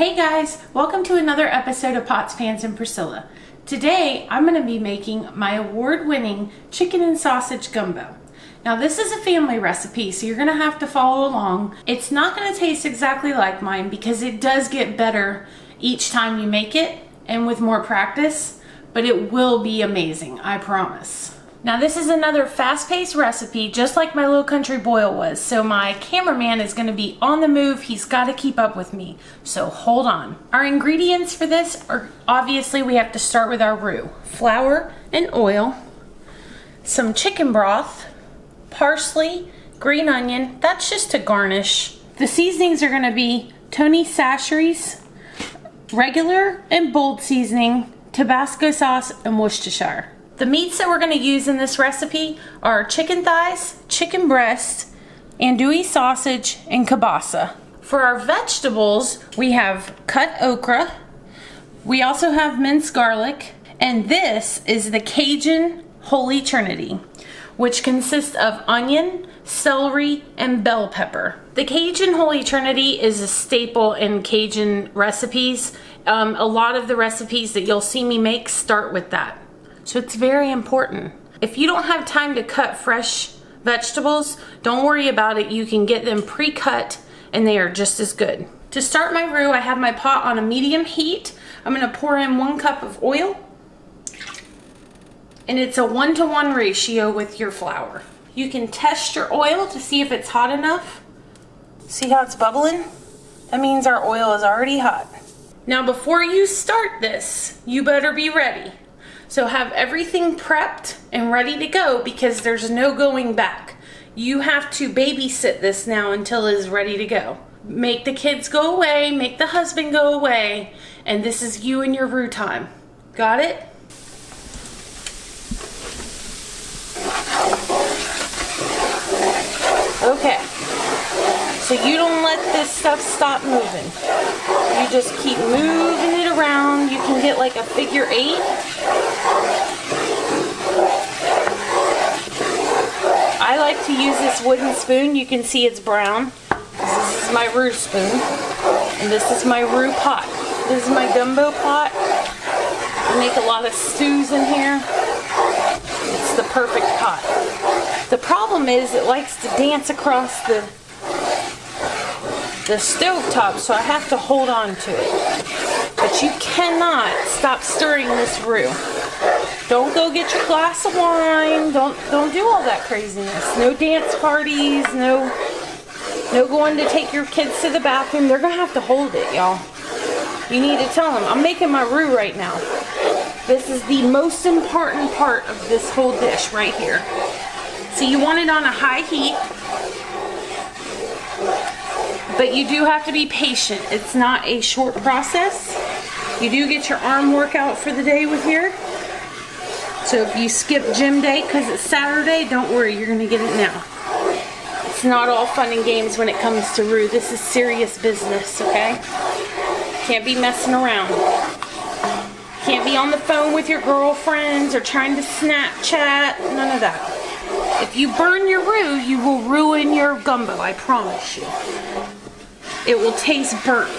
Hey guys, welcome to another episode of Pots, Pans, and Priscilla. Today I'm going to be making my award-winning chicken and sausage gumbo. Now this is a family recipe, so you're going to have to follow along. It's not going to taste exactly like mine because it does get better each time you make it and with more practice, but it will be amazing, I promise. Now this is another fast-paced recipe, just like my Low Country boil was, so my cameraman is going to be on the move. He's got to keep up with me, so hold on. Our ingredients for this are, obviously we have to start with our roux. Flour and oil, some chicken broth, parsley, green onion, that's just to garnish. The seasonings are going to be Tony Chachere's, regular and bold seasoning, Tabasco sauce, and Worcestershire. The meats that we're going to use in this recipe are chicken thighs, chicken breast, andouille sausage, and kielbasa. For our vegetables, we have cut okra. We also have minced garlic, and this is the Cajun Holy Trinity, which consists of onion, celery, and bell pepper. The Cajun Holy Trinity is a staple in Cajun recipes. A lot of the recipes that you'll see me make start with that. So it's very important. If you don't have time to cut fresh vegetables, don't worry about it. You can get them pre-cut and they are just as good. To start my roux, I have my pot on a medium heat. I'm gonna pour in 1 cup of oil. And it's a 1-to-1 ratio with your flour. You can test your oil to see if it's hot enough. See how it's bubbling? That means our oil is already hot. Now before you start this, you better be ready. So have everything prepped and ready to go because there's no going back. You have to babysit this now until it is ready to go. Make the kids go away, make the husband go away, and this is you and your roux time. Got it? Okay. So you don't let this stuff stop moving. You just keep moving it around. You can get like a figure 8. I like to use this wooden spoon. You can see it's brown. This is my roux spoon. And this is my roux pot. This is my gumbo pot. I make a lot of stews in here. It's the perfect pot. The problem is it likes to dance across the stove top, so I have to hold on to it. But you cannot stop stirring this roux. Don't go get your glass of wine. Don't do all that craziness. No dance parties, no going to take your kids to the bathroom. They're gonna have to hold it, y'all. You need to tell them, I'm making my roux right now. This is the most important part of this whole dish right here. So you want it on a high heat, but you do have to be patient. It's not a short process. You do get your arm workout for the day with here. So if you skip gym day because it's Saturday, don't worry, you're gonna get it now. It's not all fun and games when it comes to roux. This is serious business, okay? Can't be messing around. Can't be on the phone with your girlfriends or trying to Snapchat, none of that. If you burn your roux, you will ruin your gumbo, I promise you. It will taste burnt.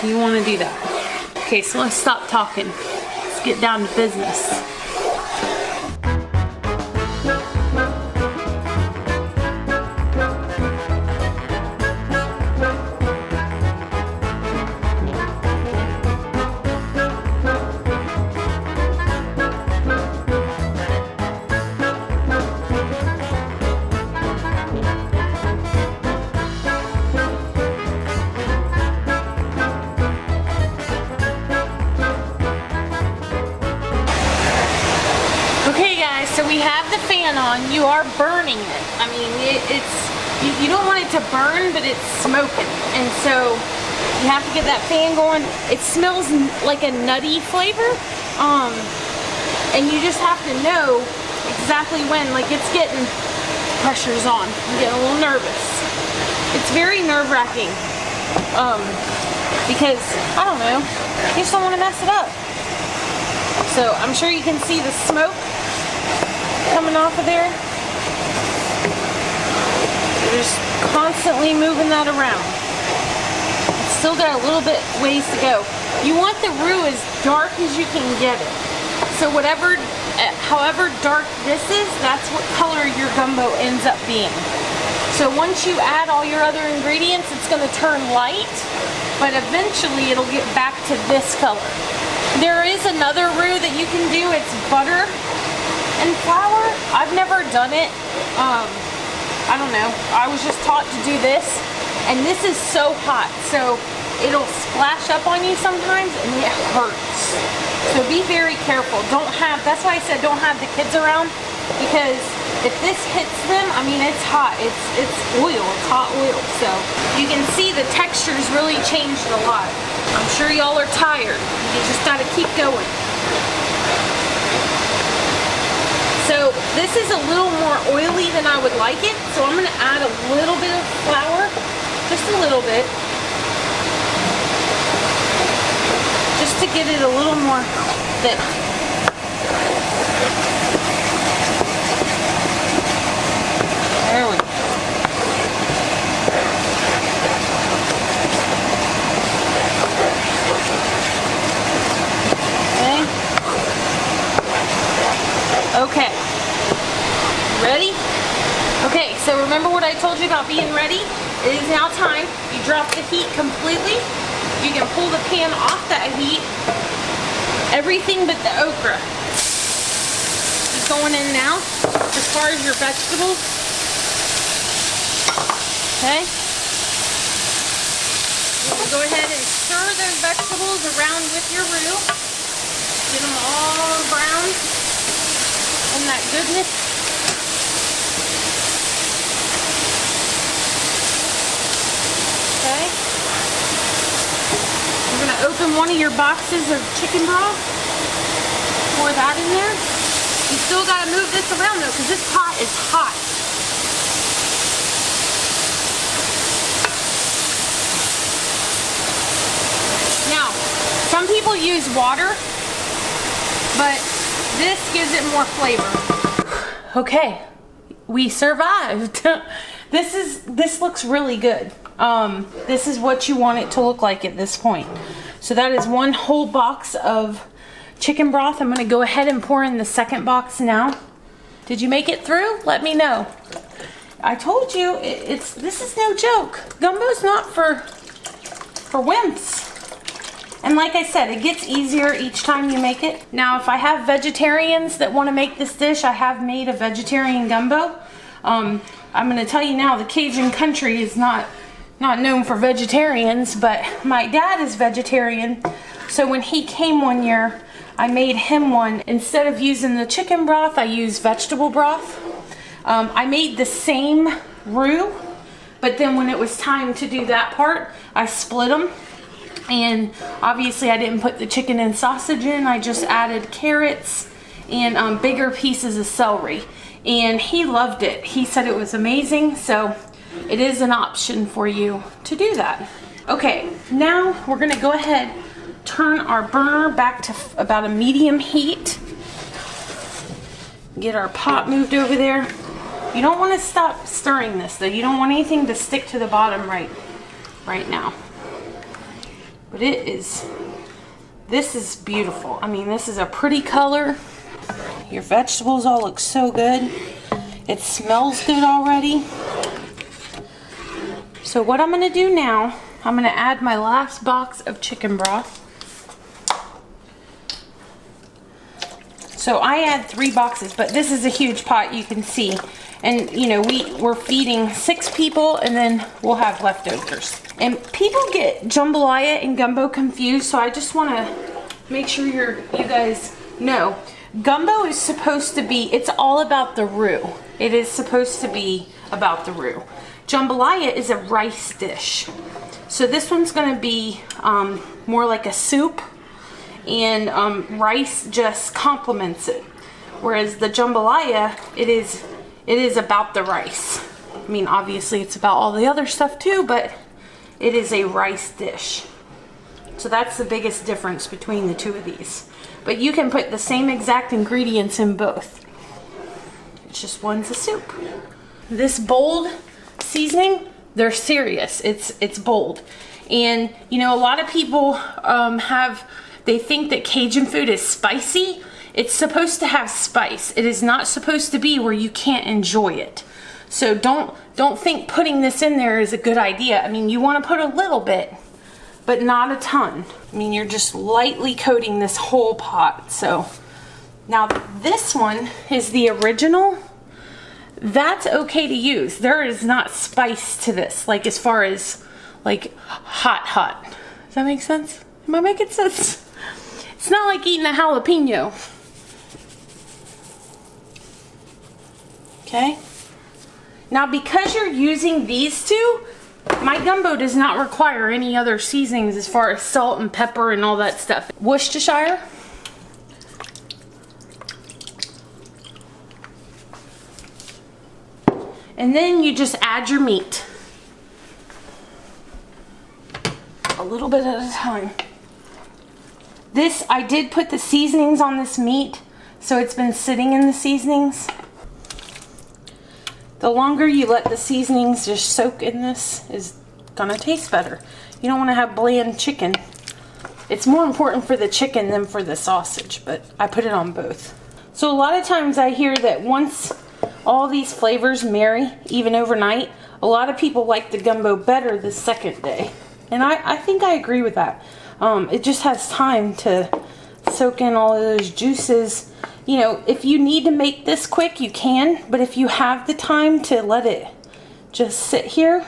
So you want to do that. Okay, so let's stop talking. Let's get down to business. So we have the fan on. You are burning it. I mean, you don't want it to burn, but it's smoking. And so you have to get that fan going. It smells like a nutty flavor. And you just have to know exactly when, like it's getting, pressure's on. I'm getting a little nervous. It's very nerve-wracking. Because, I don't know, you just don't want to mess it up. So I'm sure you can see the smoke coming off of there. You're just constantly moving that around. It's still got a little bit ways to go. You want the roux as dark as you can get it. So however dark this is, that's what color your gumbo ends up being. So once you add all your other ingredients, it's going to turn light, but eventually it'll get back to this color. There is another roux that you can do. It's butter and flour. I've never done it. I don't know. I was just taught to do this, and this is so hot, so it'll splash up on you sometimes, and it hurts. So be very careful. That's why I said don't have the kids around, because if this hits them, I mean, it's hot. It's oil. It's hot oil. So you can see the texture's really changed a lot. I'm sure y'all are tired. You just got to keep going. So this is a little more oily than I would like it. So I'm going to add a little bit of flour, just a little bit, just to get it a little more thick. There we go. Okay. Ready? Okay, so remember what I told you about being ready? It is now time. You drop the heat completely. You can pull the pan off that heat. Everything but the okra is going in now, as far as your vegetables. Okay? We'll go ahead and stir those vegetables around with your roux. Get them all brown and that goodness. Okay? We're going to open one of your boxes of chicken broth. Pour that in there. You still got to move this around though, because this pot is hot. Now, some people use water, but this gives it more flavor. Okay, we survived. This looks really good. This is what you want it to look like at this point. So that is one whole box of chicken broth. I'm going to go ahead and pour in the second box now. Did you make it through? Let me know. I told you this is no joke. Gumbo's not for wimps. And like I said, it gets easier each time you make it. Now, if I have vegetarians that want to make this dish, I have made a vegetarian gumbo. I'm going to tell you now, the Cajun country is not known for vegetarians, but my dad is vegetarian. So when he came one year, I made him one. Instead of using the chicken broth, I used vegetable broth. I made the same roux, but then when it was time to do that part, I split them. And obviously I didn't put the chicken and sausage in. I just added carrots and bigger pieces of celery. And he loved it. He said it was amazing. So it is an option for you to do that. Okay, now we're going to go ahead, turn our burner back to about a medium heat. Get our pot moved over there. You don't want to stop stirring this though. You don't want anything to stick to the bottom right now. But this is beautiful. I mean, this is a pretty color. Your vegetables all look so good. It smells good already. So what I'm gonna do now, I'm gonna add my last box of chicken broth. So I add 3 boxes, but this is a huge pot, you can see. And you know, we're feeding 6 people, and then we'll have leftovers. And people get jambalaya and gumbo confused, so I just want to make sure you guys know. Gumbo is supposed to be, it's all about the roux. It is supposed to be about the roux. Jambalaya is a rice dish. So this one's going to be more like a soup, and rice just complements it. Whereas the jambalaya, it is about the rice. I mean, obviously it's about all the other stuff too, but it is a rice dish. So that's the biggest difference between the two of these. But you can put the same exact ingredients in both. It's just one's a soup. This bold seasoning, They're serious. It's bold. And you know, a lot of people they think that Cajun food is spicy. It's supposed to have spice. It is not supposed to be where you can't enjoy it. So don't think putting this in there is a good idea. I mean, you want to put a little bit, but not a ton. I mean, you're just lightly coating this whole pot. So now this one is the original. That's okay to use. There is not spice to this, like as far as like hot. Does that make sense? Am I making sense? It's not like eating a jalapeno. Okay. Now, because you're using these two, my gumbo does not require any other seasonings as far as salt and pepper and all that stuff. Worcestershire. And then you just add your meat. A little bit at a time. This, I did put the seasonings on this meat, so it's been sitting in the seasonings. The longer you let the seasonings just soak in this is gonna taste better. You don't wanna have bland chicken. It's more important for the chicken than for the sausage, but I put it on both. So a lot of times I hear that once all these flavors marry, even overnight, a lot of people like the gumbo better the second day. And I think I agree with that. It just has time to soak in all of those juices. You know, if you need to make this quick, you can. But if you have the time to let it just sit here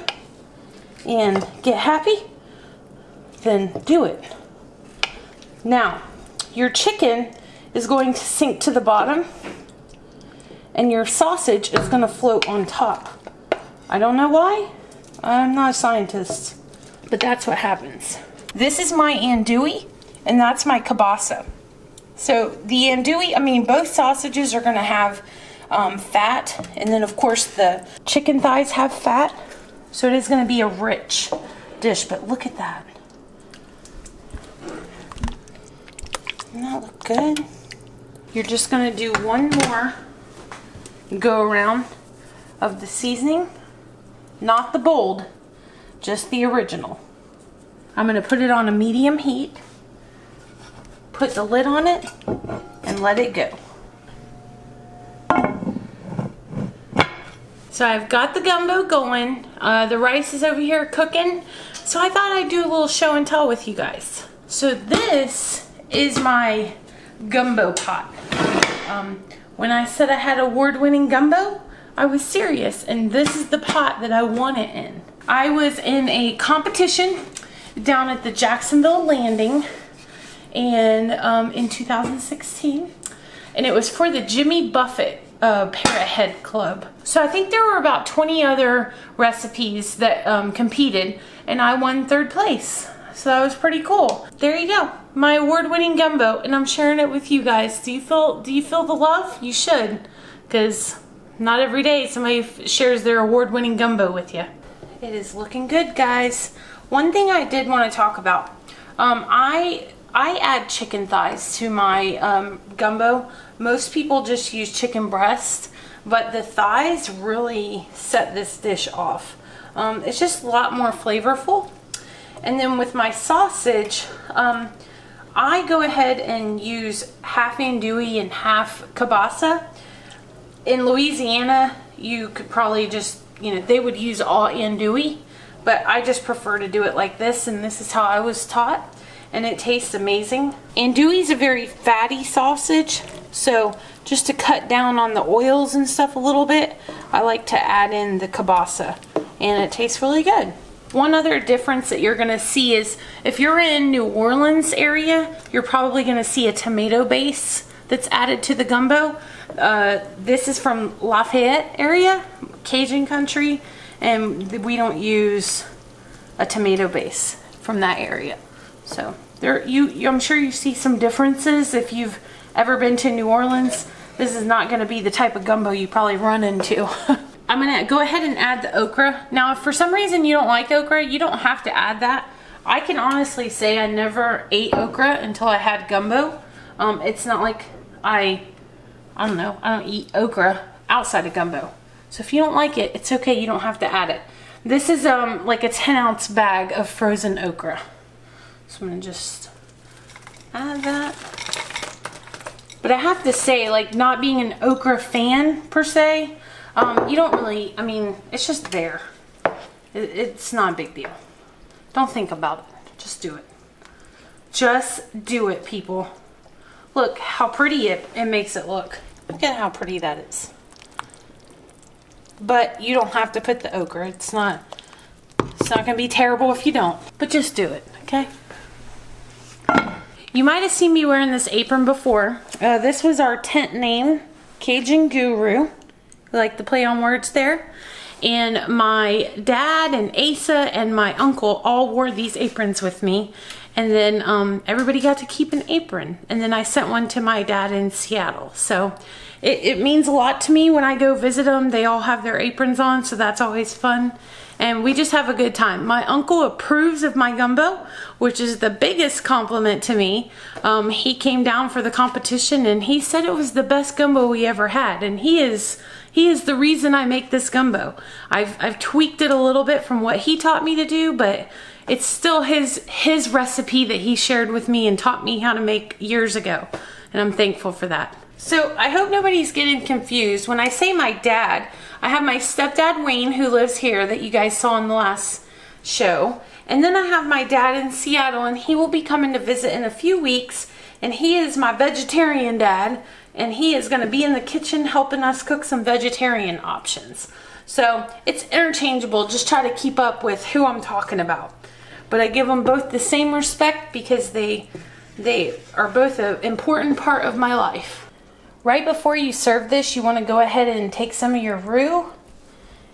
and get happy, then do it. Now, your chicken is going to sink to the bottom and your sausage is going to float on top. I don't know why. I'm not a scientist, but that's what happens. This is my andouille, and that's my kielbasa. So the andouille, I mean, both sausages are going to have fat, and then of course the chicken thighs have fat, so it is going to be a rich dish. But look at that. Doesn't that look good? You're just going to do one more go around of the seasoning, not the bold, just the original. I'm going to put it on a medium heat, put the lid on it, and let it go. So I've got the gumbo going. The rice is over here cooking. So I thought I'd do a little show and tell with you guys. So this is my gumbo pot. When I said I had award-winning gumbo, I was serious, and this is the pot that I won it in. I was in a competition down at the Jacksonville Landing and in 2016, and it was for the Jimmy Buffett Parrot Head Club. So I think there were about 20 other recipes that competed, and I won 3rd place. So that was pretty cool. There you go, my award-winning gumbo, and I'm sharing it with you guys. Do you feel the love? You should, because not every day somebody shares their award-winning gumbo with you. It is looking good, guys. One thing I did want to talk about, I add chicken thighs to my gumbo. Most people just use chicken breast, but the thighs really set this dish off. It's just a lot more flavorful. And then with my sausage, I go ahead and use half andouille and half kielbasa. In Louisiana, you could probably just, you know, they would use all andouille, but I just prefer to do it like this, and this is how I was taught, and it tastes amazing. Andouille is a very fatty sausage, so just to cut down on the oils and stuff a little bit, I like to add in the kielbasa, and it tastes really good. One other difference that you're going to see is if you're in New Orleans area, you're probably going to see a tomato base that's added to the gumbo. This is from Lafayette area, Cajun country, and we don't use a tomato base from that area. So there, I'm sure you see some differences if you've ever been to New Orleans. This is not going to be the type of gumbo you probably run into. I'm going to go ahead and add the okra. Now, if for some reason you don't like okra, you don't have to add that. I can honestly say I never ate okra until I had gumbo. It's not like I don't know, I don't eat okra outside of gumbo. So if you don't like it, it's okay, you don't have to add it. This is like a 10-ounce bag of frozen okra. So I'm gonna just add that. But I have to say, like, not being an okra fan per se, you don't really, I mean, it's just there. It's not a big deal. Don't think about it. Just do it. Just do it, people. Look how pretty it makes it look. Look at how pretty that is. But you don't have to put the okra. It's not gonna be terrible if you don't. But just do it, okay? You might have seen me wearing this apron before. This was our tent name, Cajun Guru. Like the play on words there. And my dad and Asa and my uncle all wore these aprons with me. And then everybody got to keep an apron. And then I sent one to my dad in Seattle. So it means a lot to me when I go visit them. They all have their aprons on, so that's always fun. And we just have a good time. My uncle approves of my gumbo, which is the biggest compliment to me. He came down for the competition and he said it was the best gumbo we ever had. And he is the reason I make this gumbo. I've tweaked it a little bit from what he taught me to do, but it's still his recipe that he shared with me and taught me how to make years ago. And I'm thankful for that. So I hope nobody's getting confused. When I say my dad, I have my stepdad Wayne, who lives here, that you guys saw in the last show. And then I have my dad in Seattle, and he will be coming to visit in a few weeks. And he is my vegetarian dad, and he is going to be in the kitchen helping us cook some vegetarian options. So it's interchangeable. Just try to keep up with who I'm talking about. But I give them both the same respect because they are both an important part of my life. Right before you serve this, you want to go ahead and take some of your roux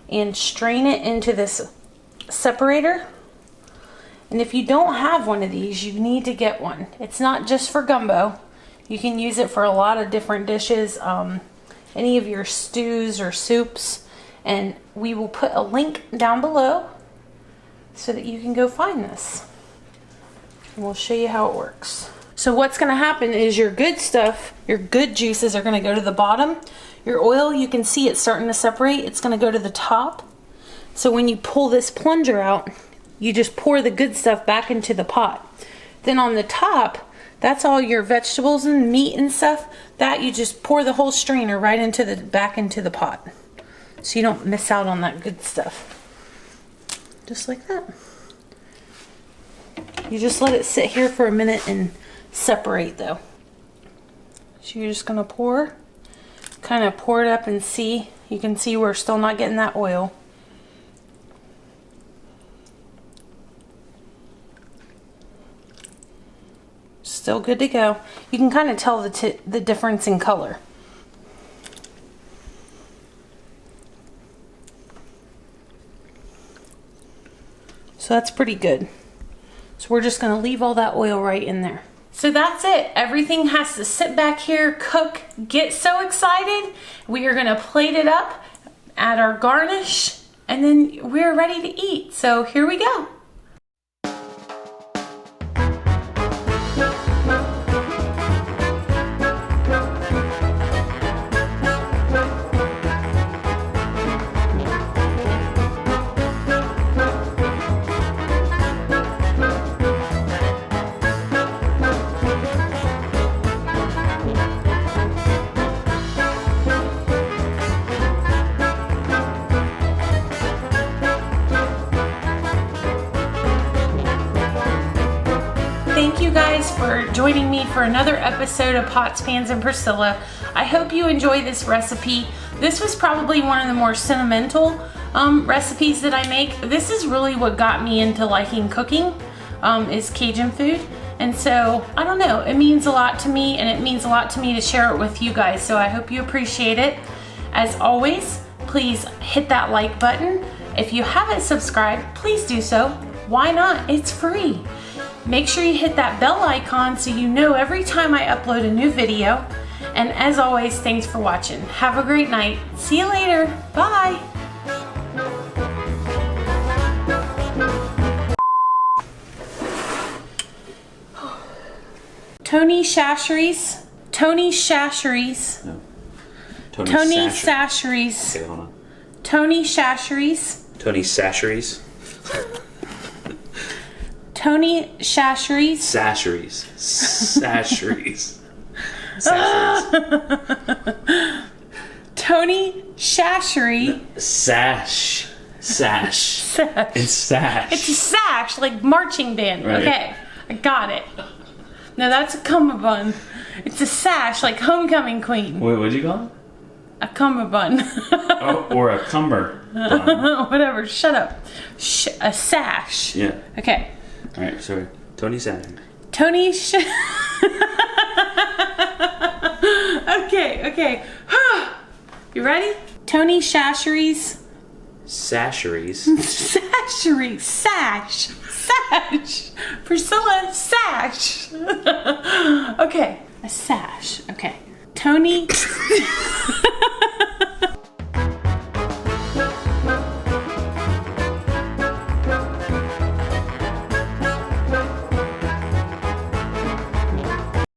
and strain it into this separator. And if you don't have one of these, you need to get one. It's not just for gumbo. You can use it for a lot of different dishes, any of your stews or soups. And we will put a link down below so that you can go find this. And we'll show you how it works. So what's going to happen is your good stuff, your good juices are going to go to the bottom. Your oil, you can see it starting to separate. It's going to go to the top. So when you pull this plunger out, you just pour the good stuff back into the pot. Then on the top, that's all your vegetables and meat and stuff. That you just pour the whole strainer right into back into the pot. So you don't miss out on that good stuff. Just like that. You just let it sit here for a minute and separate though. So you're just gonna kind of pour it up and see. You can see we're still not getting that oil. Still good to go. You can kind of tell the difference in color. So that's pretty good. So we're just gonna leave all that oil right in there. So that's it. Everything has to sit back here, cook, get so excited. We are gonna plate it up, add our garnish, and then we're ready to eat. So here we go. Thank you guys for joining me for another episode of Pots, Pans, and Priscilla. I hope you enjoy this recipe. This was probably one of the more sentimental recipes that I make. This is really what got me into liking cooking, is Cajun food. And so, I don't know, it means a lot to me, and it means a lot to me to share it with you guys. So I hope you appreciate it. As always, please hit that like button. If you haven't subscribed, please do so. Why not? It's free. Make sure you hit that bell icon so you know every time I upload a new video. And as always, thanks for watching. Have a great night. See you later. Bye. Tony Chachere's. Tony Chachere's. No. Tony Chachere's. Okay, hold on. Tony Chachere's. Tony Sacheries. Tony Sacheries. Sacheries. Sacheries. Sacheries. Tony Sachery. Sash. Sash. It's sash. It's a sash, like marching band. Right. Okay, I got it. No, that's a cummerbund. It's a sash, like homecoming queen. Wait, what'd you call it? A cummerbund. Oh, or a cummerbund. Whatever, shut up. A sash. Yeah. Okay. All right, sorry. Tony Sash. Tony Okay. You ready? Tony Sacheries. Sacheries. Sacheries. Sash. Priscilla, sash. Okay, a sash. Okay. Tony.